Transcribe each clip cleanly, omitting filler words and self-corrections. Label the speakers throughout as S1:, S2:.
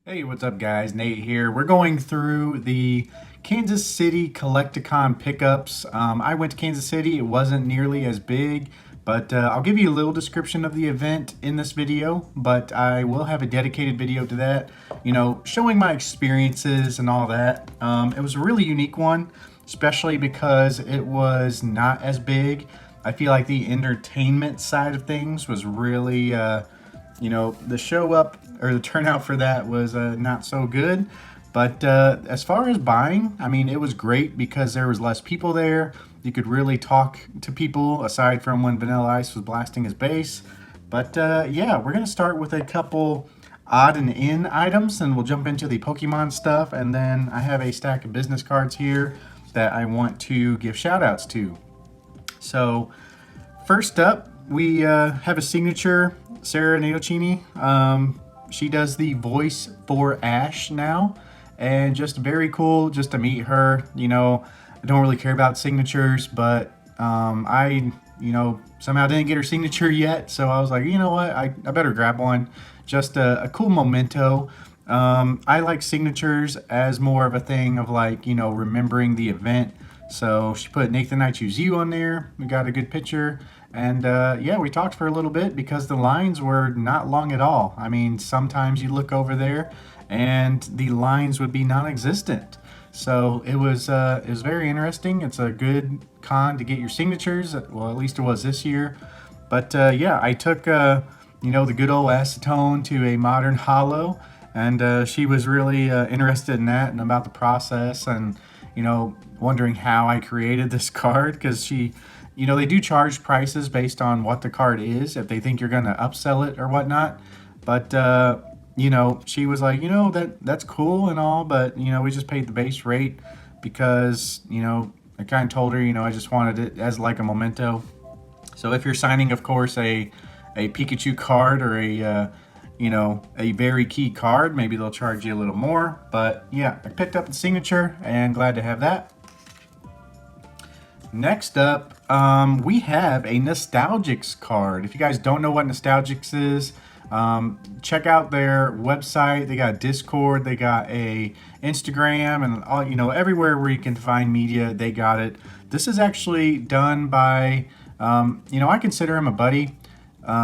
S1: Hey, what's up, guys? Nate here. We're going through the Kansas City Collecticon pickups. I went to Kansas City. It wasn't nearly as big, but I'll give you a little description of the event in this video, but I will have a dedicated video to that, showing my experiences and all that. It was a really unique one, especially because it was not as big. I feel like the entertainment side of things was really the show up or the turnout for that was not so good. But as far as buying, I mean, it was great because there was less people there. You could really talk to people aside from when Vanilla Ice was blasting his bass. But yeah, we're going to start with a couple odd and in items, and we'll jump into the Pokemon stuff. And then I have a stack of business cards here that I want to give shout outs to. So first up, we have a signature Sarah Nadocini. She does the voice for Ash now, and just very cool just to meet her. I don't really care about signatures, but I somehow didn't get her signature yet, so I was like, you know what, I better grab one. Just a cool memento. I like signatures as more of a thing of like, remembering the event. So she put Nathan, I Choose You on there. We got a good picture. And yeah, we talked for a little bit because the lines were not long at all. I mean, sometimes you look over there and the lines would be non-existent. So it was very interesting. It's a good con to get your signatures. Well, at least it was this year. But yeah, I took the good old acetone to a modern hollow, and she was really interested in that and about the process, and wondering how I created this card, because they do charge prices based on what the card is, if they think you're going to upsell it or whatnot. But, she was like, that's cool and all, but, we just paid the base rate because, I kind of told her, I just wanted it as like a memento. So if you're signing, of course, a Pikachu card or a very key card, maybe they'll charge you a little more. But yeah, I picked up the signature and glad to have that. Next up, we have a Nostalgics card. If you guys don't know what Nostalgics is, check out their website. They got Discord, they got a Instagram, and all, everywhere where you can find media, they got it. This is actually done by, I consider him a buddy.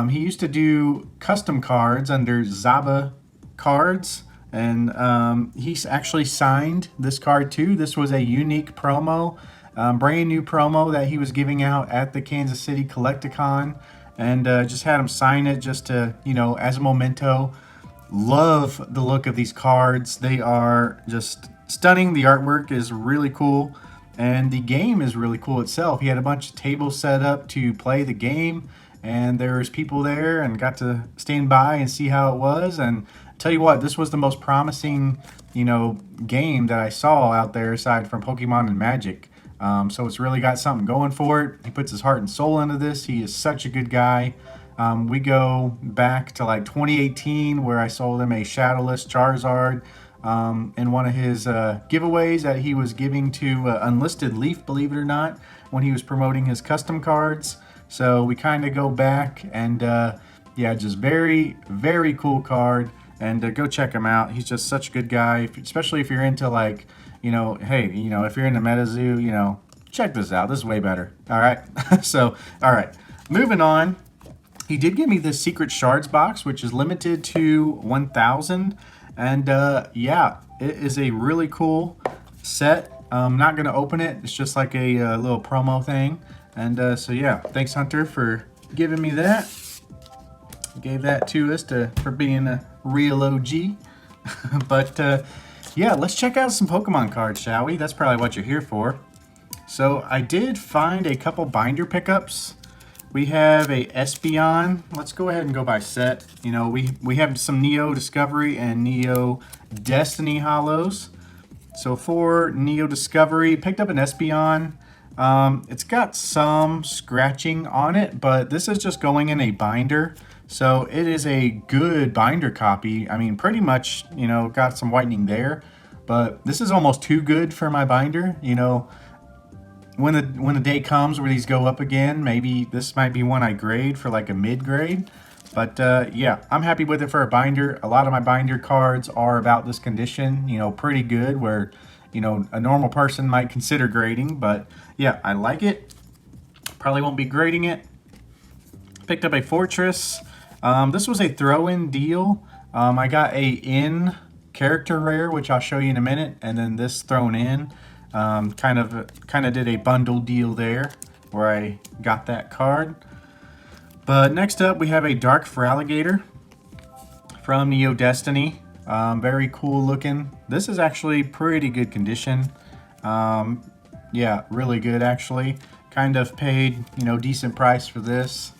S1: He used to do custom cards under Zaba Cards, and he's actually signed this card too. This was a unique promo. Brand new promo that he was giving out at the Kansas City Collecticon, and just had him sign it just to, as a memento. Love the look of these cards. They are just stunning. The artwork is really cool, and the game is really cool itself. He had a bunch of tables set up to play the game, and there was people there and got to stand by and see how it was. And tell you what, this was the most promising, game that I saw out there aside from Pokemon and Magic. So it's really got something going for it. He puts his heart and soul into this. He is such a good guy. We go back to like 2018 where I sold him a Shadowless Charizard in one of his giveaways that he was giving to Unlisted Leaf, believe it or not, when he was promoting his custom cards. So we kind of go back, and yeah, just very, very cool card. And go check him out. He's just such a good guy, especially if you're into like, hey, if you're into MetaZoo, check this out. This is way better. All right. So, all right. Moving on. He did give me this secret Shards Box, which is limited to 1,000. And yeah, it is a really cool set. I'm not going to open it. It's just like a little promo thing. And so, yeah, thanks, Hunter, for giving me that. Gave that to us for being a real OG. But yeah, let's check out some Pokemon cards, shall we? That's probably what you're here for. So I did find a couple binder pickups. We have a Espeon. Let's go ahead and go by set. We have some Neo Discovery and Neo Destiny Hollows. So for Neo Discovery, picked up an Espeon. It's got some scratching on it, but this is just going in a binder. So it is a good binder copy. I mean, pretty much, got some whitening there, but this is almost too good for my binder. When the day comes where these go up again, maybe this might be one I grade for like a mid grade. But yeah, I'm happy with it for a binder. A lot of my binder cards are about this condition, you know, pretty good, where, you know, a normal person might consider grading. But yeah, I like it. Probably won't be grading it. Picked up a Fortress. This was a throw-in deal. I got a in character rare, which I'll show you in a minute, and then this thrown in. Kind of did a bundle deal there where I got that card. But next up, we have a Dark Feraligatr from Neo Destiny. Very cool looking. This is actually pretty good condition. Yeah, really good actually. Kind of paid, you know, decent price for this.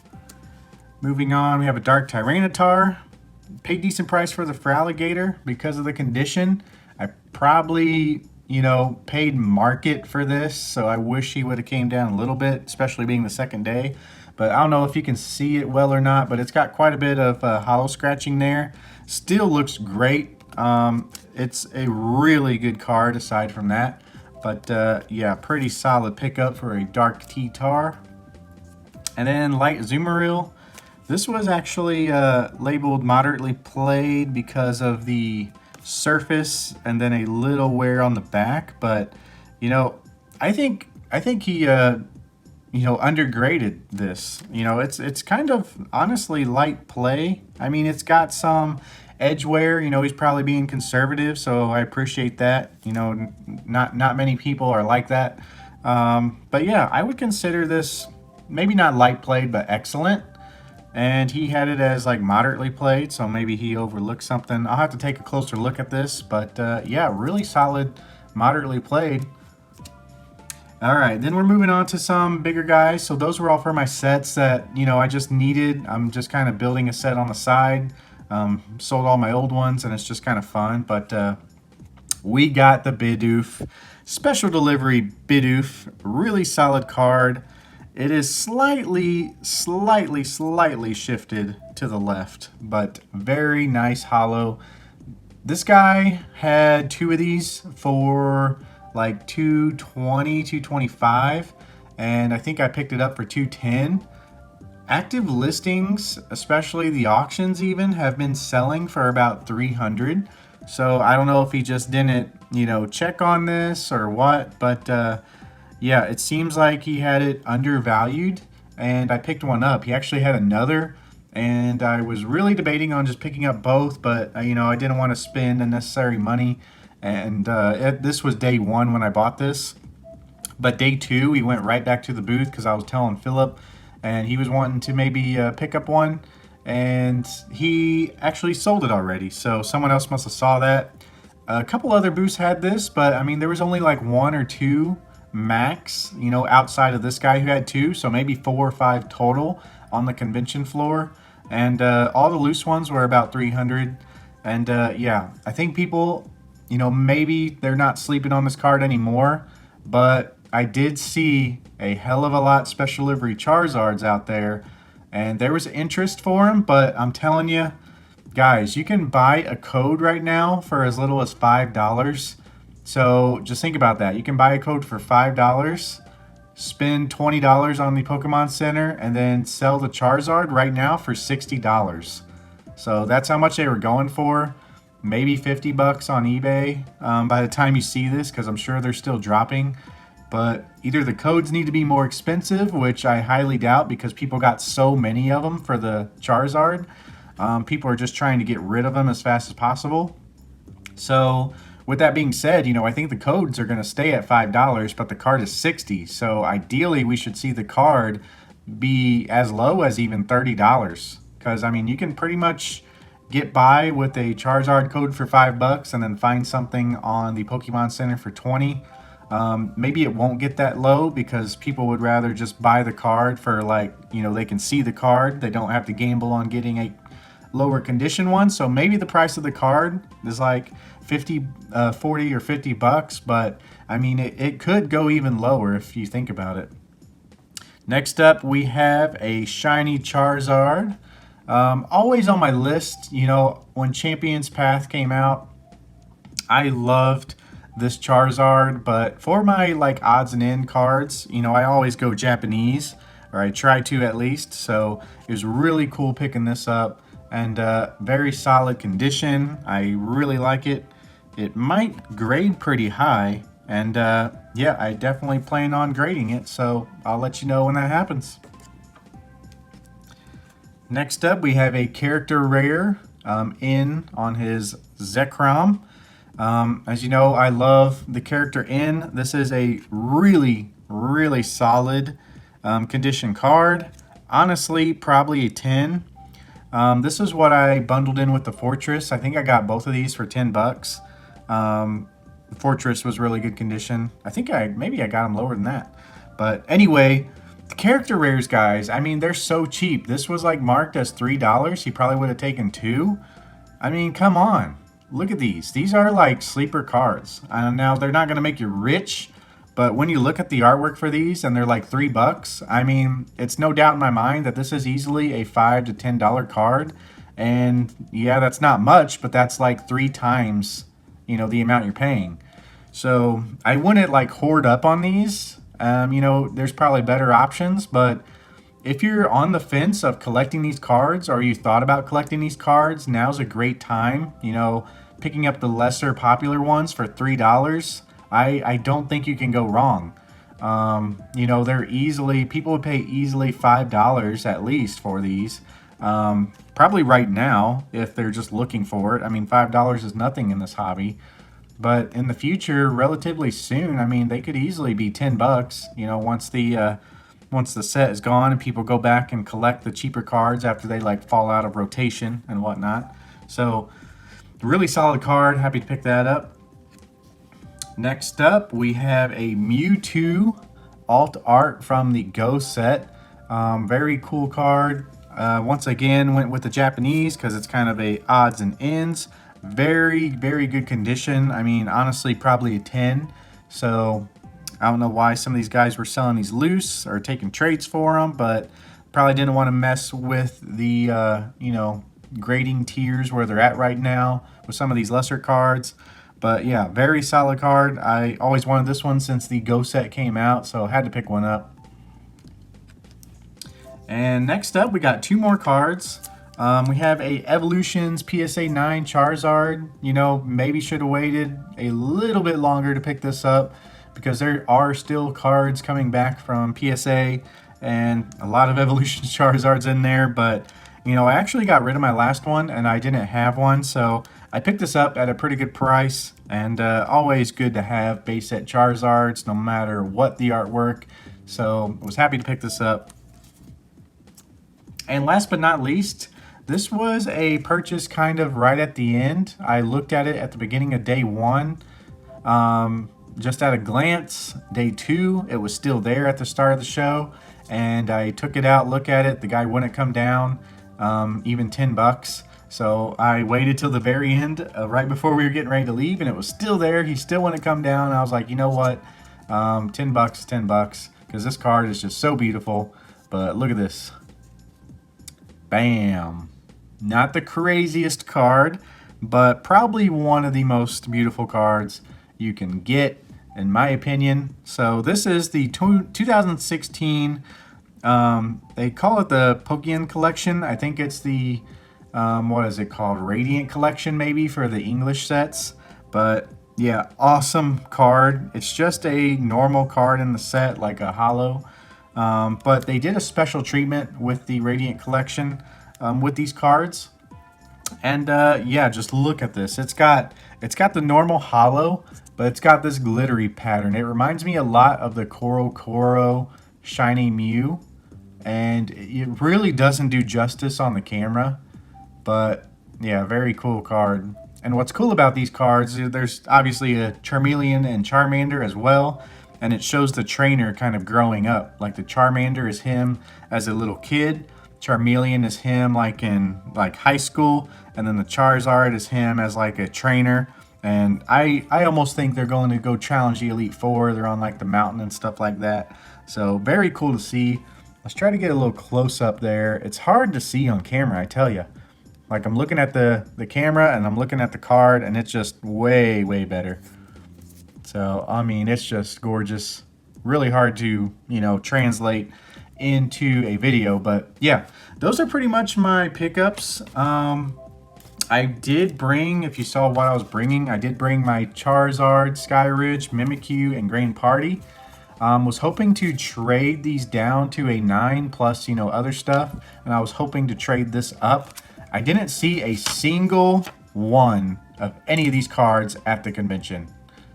S1: Moving on, we have a Dark Tyranitar. Paid decent price for the Feraligatr because of the condition. I probably, you know, paid market for this, so I wish he would have came down a little bit, especially being the second day. But I don't know if you can see it well or not, but it's got quite a bit of hollow scratching there. Still looks great. It's a really good card aside from that. But yeah, pretty solid pickup for a Dark T-Tar. And then Light Azumarill. This was actually labeled moderately played because of the surface and then a little wear on the back. But, you know, I think he you know, undergraded this. You know, it's kind of honestly light play. I mean, it's got some edge wear. You know, he's probably being conservative, so I appreciate that. You know, not many people are like that. But yeah, I would consider this maybe not light played, but excellent. And he had it as like moderately played, so maybe he overlooked something. I'll have to take a closer look at this, but yeah, really solid, moderately played. All right, then we're moving on to some bigger guys. So those were all for my sets that, you know, I just needed. I'm just kind of building a set on the side. Sold all my old ones, and it's just kind of fun. But we got the Bidoof. Special delivery Bidoof. Really solid card. It is slightly shifted to the left, but very nice hollow. This guy had two of these for like $220, $225, and I think I picked it up for $210. Active listings, especially the auctions even, have been selling for about $300. So I don't know if he just didn't, you know, check on this or what, but yeah, it seems like he had it undervalued, and I picked one up. He actually had another, and I was really debating on just picking up both, but you know, I didn't want to spend unnecessary money. And this was day one when I bought this. But day two, we went right back to the booth because I was telling Philip, and he was wanting to maybe pick up one. And he actually sold it already. So someone else must have saw that. A couple other booths had this, but I mean, there was only like one or two max, you know, outside of this guy who had two. So maybe 4 or 5 total on the convention floor. And all the loose ones were about 300. And yeah, I think people, you know, maybe they're not sleeping on this card anymore, but I did see a hell of a lot special delivery Charizards out there, and there was interest for them, but I'm telling you, guys, you can buy a code right now for as little as $5. So just think about that. You can buy a code for $5, spend $20 on the Pokemon Center, and then sell the Charizard right now for $60. So that's how much they were going for. Maybe 50 bucks on eBay by the time you see this, because I'm sure they're still dropping. But either the codes need to be more expensive, which I highly doubt because people got so many of them for the Charizard. People are just trying to get rid of them as fast as possible. So with that being said, you know, I think the codes are going to stay at $5, but the card is $60. So ideally, we should see the card be as low as even $30. Because, I mean, you can pretty much get by with a Charizard code for $5 and then find something on the Pokemon Center for 20. Maybe it won't get that low because people would rather just buy the card for, like, you know, they can see the card. They don't have to gamble on getting a lower condition one. So maybe the price of the card is like 40 or 50 bucks, but I mean, it could go even lower if you think about it. Next up, we have a shiny Charizard. Always on my list, you know, when Champions Path came out, I loved this Charizard, but for my like odds and end cards, you know, I always go Japanese. or I try to at least. So it was really cool picking this up, and very solid condition. I really like it. It might grade pretty high, and yeah, I definitely plan on grading it, so I'll let you know when that happens. Next up, we have a character rare in on his Zekrom. As you know, I love the character in. This is a really solid condition card. Honestly, probably a 10. This is what I bundled in with the Fortress. I think I got both of these for 10 bucks. The Fortress was really good condition. I think maybe I got them lower than that. But anyway, the character rares, guys, I mean, they're so cheap. This was like marked as $3. He probably would have taken 2. I mean, come on. Look at these. These are like sleeper cards. Now, they're not going to make you rich, but when you look at the artwork for these and they're like $3, I mean, it's no doubt in my mind that this is easily a $5 to $10 card. And yeah, that's not much, but that's like 3 times, you know, the amount you're paying. So I wouldn't like hoard up on these. You know, there's probably better options, but if you're on the fence of collecting these cards, or you thought about collecting these cards, now's a great time. You know, picking up the lesser popular ones for $3, I don't think you can go wrong. You know, they're easily, people would pay easily $5 at least for these. Probably right now, if they're just looking for it. I mean, $5 is nothing in this hobby. But in the future, relatively soon, I mean, they could easily be 10 bucks, you know, once the set is gone and people go back and collect the cheaper cards after they like fall out of rotation and whatnot. So really solid card. Happy to pick that up. Next up, we have a Mewtwo Alt Art from the Go set. Very cool card. Once again, went with the Japanese because it's kind of a odds and ends. Very good condition. I mean, honestly, probably a 10. So I don't know why some of these guys were selling these loose or taking trades for them, but probably didn't want to mess with the, you know, grading tiers where they're at right now with some of these lesser cards. But yeah, very solid card. I always wanted this one since the Go set came out, so I had to pick one up. And next up, we got 2 more cards. We have a Evolutions PSA 9 Charizard. You know, maybe should have waited a little bit longer to pick this up because there are still cards coming back from PSA and a lot of Evolutions Charizards in there. But, you know, I actually got rid of my last one and I didn't have one. So I picked this up at a pretty good price, and always good to have base set Charizards no matter what the artwork. So I was happy to pick this up. And last but not least, this was a purchase kind of right at the end. I looked at it at the beginning of day 1. Just at a glance. Day 2, it was still there at the start of the show. And I took it out, look at it. The guy wouldn't come down, even 10 bucks. So I waited till the very end, right before we were getting ready to leave, and it was still there. He still wouldn't come down. I was like, you know what? 10 bucks, 10 bucks. Because this card is just so beautiful. But look at this. Bam. Not the craziest card, but probably one of the most beautiful cards you can get, in my opinion. So this is the 2016, they call it the Pokemon Collection. I think it's the, what is it called? Radiant Collection, maybe, for the English sets. But yeah, awesome card. It's just a normal card in the set, like a holo. But they did a special treatment with the Radiant Collection with these cards. And yeah, just look at this. It's got the normal holo, but it's got this glittery pattern. It reminds me a lot of the Koro Shiny Mew, and it really doesn't do justice on the camera. But yeah, very cool card. And what's cool about these cards, there's obviously a Charmeleon and Charmander as well, and it shows the trainer kind of growing up. Like the Charmander is him as a little kid, Charmeleon is him like in like high school, and then the Charizard is him as like a trainer. And I almost think they're going to go challenge the Elite Four. They're on like the mountain and stuff like that. So very cool to see. Let's try to get a little close up there. It's hard to see on camera, I tell you. Like I'm looking at the camera and I'm looking at the card, and it's just way better. So I mean, it's just gorgeous. Really hard to, you know, translate into a video. But yeah, those are pretty much my pickups. I did bring, if you saw what I was bringing, I did bring my Charizard, Skyridge, Mimikyu, and Grain Party. Was hoping to trade these down to a 9 plus, you know, other stuff. And I was hoping to trade this up. I didn't see a single one of any of these cards at the convention.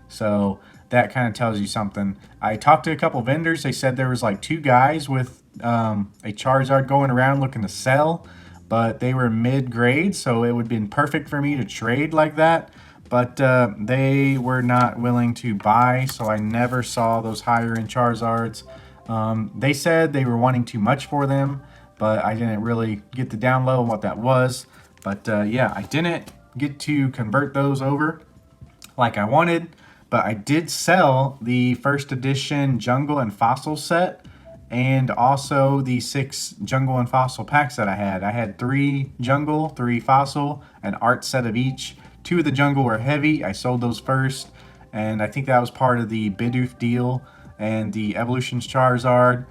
S1: So that kind of tells you something. I talked to a couple vendors. They said there was like 2 guys with a Charizard going around looking to sell, but they were mid-grade, so it would have been perfect for me to trade like that. But they were not willing to buy, so I never saw those higher-end Charizards. They said they were wanting too much for them, but I didn't really get the down low on what that was. But yeah, I didn't get to convert those over like I wanted, but I did sell the first edition Jungle and Fossil set, and also the 6 Jungle and Fossil packs that I had. I had 3 Jungle, 3 Fossil, an art set of each. 2 of the Jungle were heavy. I sold those first, and I think that was part of the Bidoof deal and the Evolutions Charizard.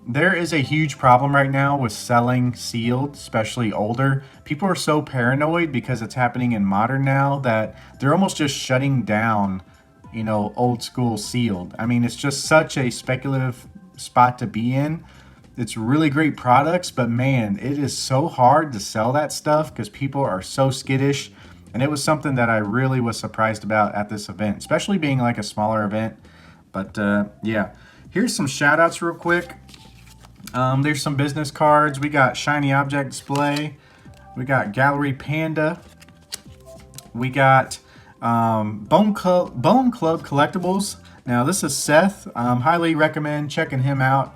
S1: There is a huge problem right now with selling sealed, especially older. People are so paranoid because it's happening in Modern now that they're almost just shutting down, you know, old school sealed. I mean, it's just such a speculative spot to be in. It's really great products, but man, it is so hard to sell that stuff because people are so skittish. And it was something that I really was surprised about at this event, especially being like a smaller event. But yeah, here's some shout outs real quick. There's some business cards. We got Shiny Object Display. We got Gallery Panda. We got Bone Club Collectibles. Now this is Seth. Highly recommend checking him out.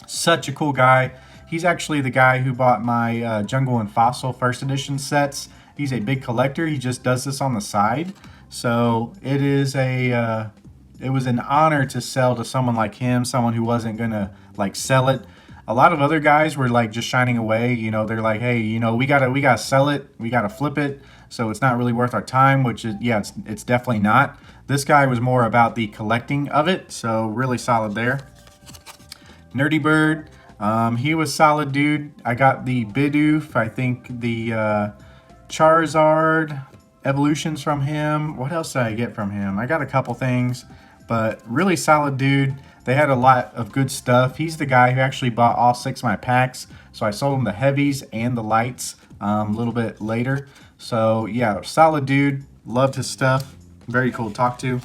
S1: Such a cool guy. He's actually the guy who bought my Jungle and Fossil first edition sets. He's a big collector. He just does this on the side. So it is it was an honor to sell to someone like him, someone who wasn't gonna like sell it. A lot of other guys were like just shining away. You know, they're like, hey, you know, we gotta sell it, we gotta flip it, so it's not really worth our time. Which is, yeah, it's definitely not. This guy was more about the collecting of it, so really solid there. Nerdy Bird, he was solid, dude. I got the Bidoof, I think the Charizard evolutions from him. What else did I get from him? I got a couple things, but really solid dude. They had a lot of good stuff. He's the guy who actually bought all 6 of my packs, so I sold him the heavies and the lights a little bit later. So yeah, solid dude. Loved his stuff. Very cool to talk to.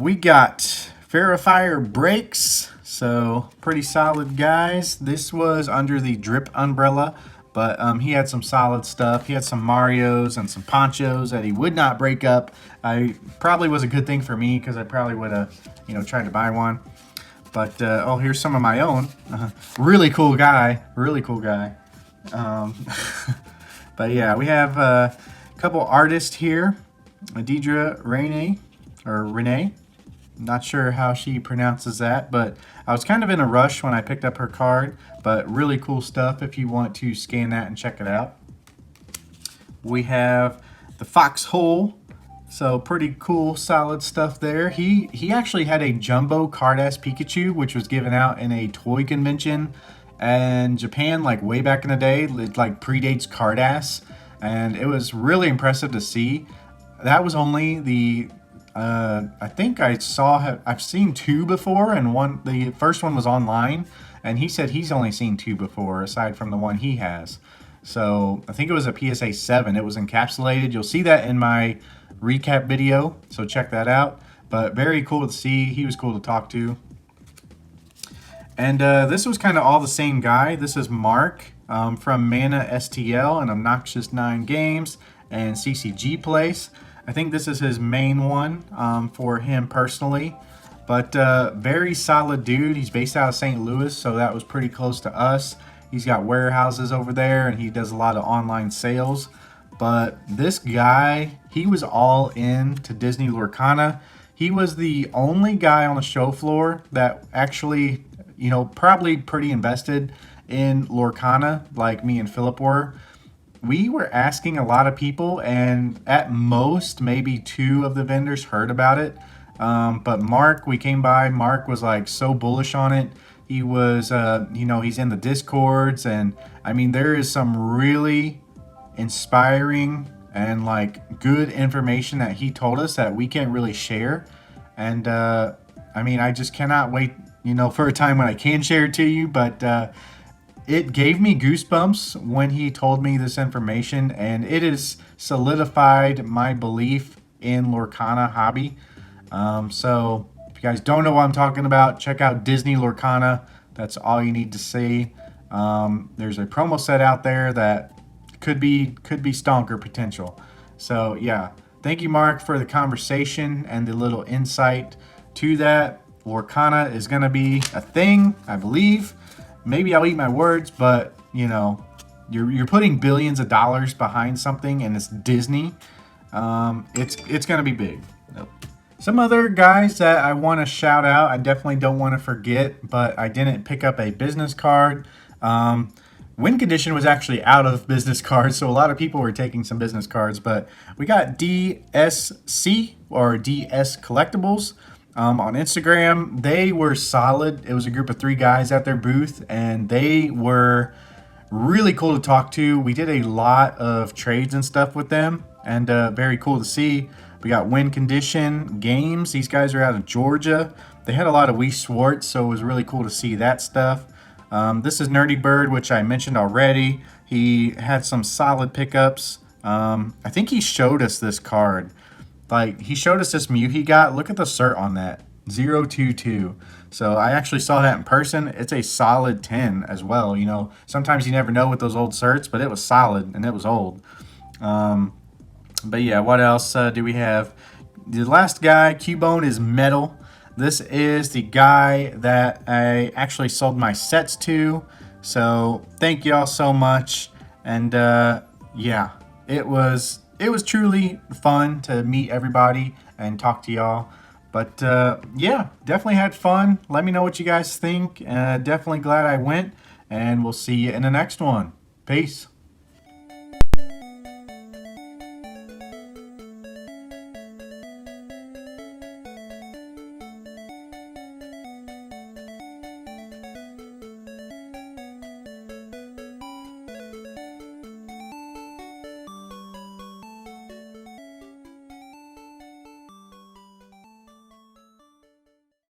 S1: We got Fire Breaks, so pretty solid guys. This was under the Drip umbrella, but he had some solid stuff. He had some Marios and some Ponchos that he would not break up. I probably was a good thing for me because I probably would have, you know, tried to buy one. But oh, here's some of my own. Really cool guy. Really cool guy. But yeah, we have a couple artists here. Deidre Renee. Not sure how she pronounces that, but I was kind of in a rush when I picked up her card, but really cool stuff if you want to scan that and check it out. We have the Foxhole, so pretty cool, solid stuff there. He actually had a jumbo card-ass Pikachu, which was given out in a toy convention in Japan, like way back in the day. It like predates card-ass, and it was really impressive to see. That was only the I think I've seen 2 before, and the first one was online, and he said he's only seen 2 before aside from the one he has. So I think it was a PSA 7. It was encapsulated. You'll see that in my recap video, so check that out. But very cool to see. He was cool to talk to. And this was kind of all the same guy. This is Mark from Mana STL and Obnoxious 9 Games and CCG Place. I think this is his main one for him personally, but very solid dude. He's based out of St. Louis, so that was pretty close to us. He's got warehouses over there, and he does a lot of online sales. But this guy, he was all in to Disney Lorcana. He was the only guy on the show floor that actually, you know, probably pretty invested in Lorcana, like me and Philip were. We were asking a lot of people, and at most maybe 2 of the vendors heard about it. But Mark, we came by. Mark was like so bullish on it. He was, he's in the Discords, and I mean, there is some really inspiring and like good information that he told us that we can't really share. And I mean, I just cannot wait, for a time when I can share it to you. But it gave me goosebumps when he told me this information, and it has solidified my belief in Lorcana hobby. So if you guys don't know what I'm talking about, check out Disney Lorcana. That's all you need to see. There's a promo set out there that could be stonker potential. So yeah, thank you, Mark, for the conversation and the little insight to that. Lorcana is going to be a thing, I believe. Maybe I'll eat my words, but you're putting billions of dollars behind something, and it's Disney. It's going to be big. Nope. Some other guys that I want to shout out, I definitely don't want to forget, but I didn't pick up a business card. Win Condition was actually out of business cards, so a lot of people were taking some business cards, but we got DSC, or DS Collectibles, on Instagram. They were solid. It was a group of 3 guys at their booth, and they were really cool to talk to. We did a lot of trades and stuff with them, and very cool to see. We got Win Condition Games. These guys are out of Georgia. They had a lot of Wii Swartz, so it was really cool to see that stuff. This is Nerdy Bird, which I mentioned already. He had some solid pickups. I think he showed us this card. Like, he showed us this Mew he got. Look at the cert on that. 022. So I actually saw that in person. It's a solid 10 as well. Sometimes you never know with those old certs, but it was solid and it was old. But yeah, what else do we have? The last guy, Cubone, is Metal. This is the guy that I actually sold my sets to. So thank y'all so much. And yeah, it was truly fun to meet everybody and talk to y'all. But yeah, definitely had fun. Let me know what you guys think. Definitely glad I went. And we'll see you in the next one. Peace.